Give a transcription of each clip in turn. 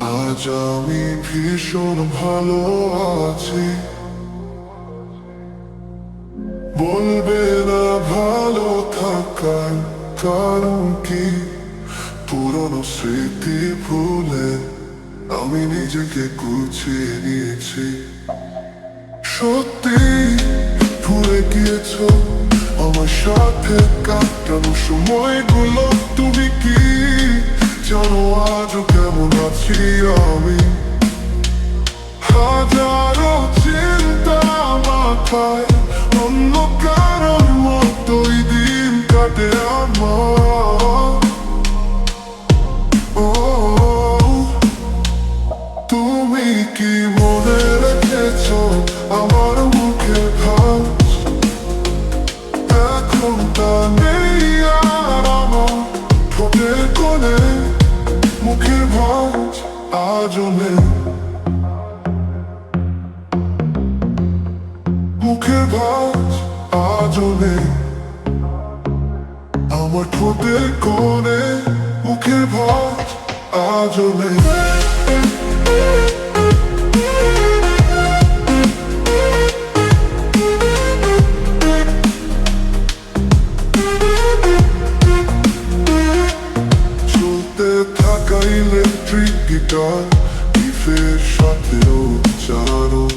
আজ আমি ভীষণ ভালো আছি। বলবে না ভালো থাকার কারণ কি? পুরনো স্মৃতি ভুলে আমি নিজেকে গুছিয়ে নিয়েছি। সত্যি ভুলে গিয়েছ আমার সাথে কাটানো সময়গুলো। তুমি কি জানো আজও কেমন আছি আমি? হাজারো চিন্তা মাথায়, অন্য কারোর মতোই দিন কাটে আমার। ও তুমি কি মনে রেখেছ আমার মুখের ভাঁজ? এখন তা নেই আর আমার ঠোঁটের কোণে মুখের ভাঁজ আজও নেই। মুখের ভাঁজ আজও নেই আমার ঠোঁটের কোণে মুখের ভাঁজ আজও নেই। চলতে থাকা ইলেকট্রিক গিটার, ইফের সাথে উচ্চারণ,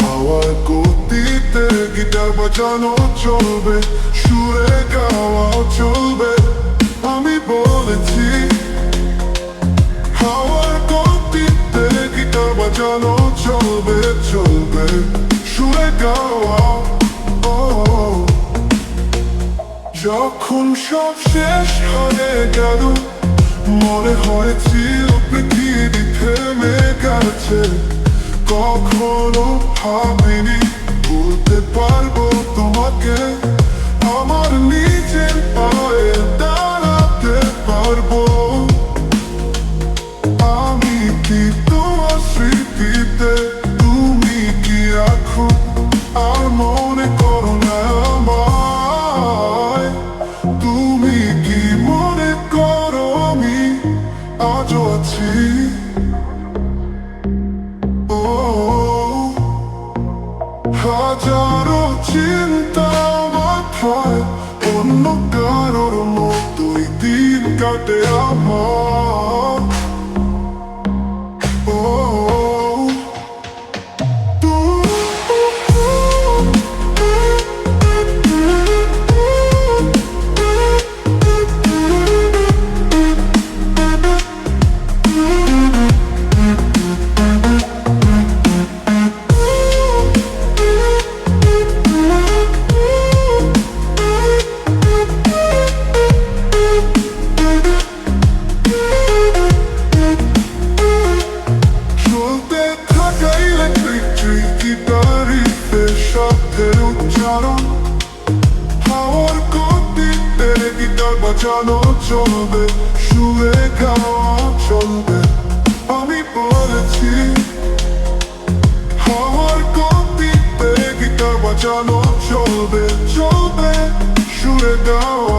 হাওয়ার গতিতে গিটার বাজানো চলবে, সুরে গাওয়াও চলবে। আমি বলেছি হাওয়ার গতিতে গিটার বাজানো চলবে, চলবে, সুরে গাওয়াও। যখন সব শেষ হয়ে গেল মনে হয়েছিল পৃথিবী থেমে গেছে। কখনো ভাবিনি বলতে পারবো তোমাকে আমার নিজের পায়ে দাঁড়াতে পারবো। আমি কি তোমার স্মৃতিতে? তুমি কি এখন আর মনে করো না আমায়? তুমি কি মনে করো আমি আজও আছি? হাজারো চিন্তা মাথায়, অন্য কারোর মতোই দিন কাটে আমার। হাওয়ার গতিতে গিটার বাজানো চলবে, সুরে গাওয়া চলবে। আমি বলেছি হাওয়ার গতিতে গিটার বাজানো চলবে, চলবে, সুরে গাওয়া।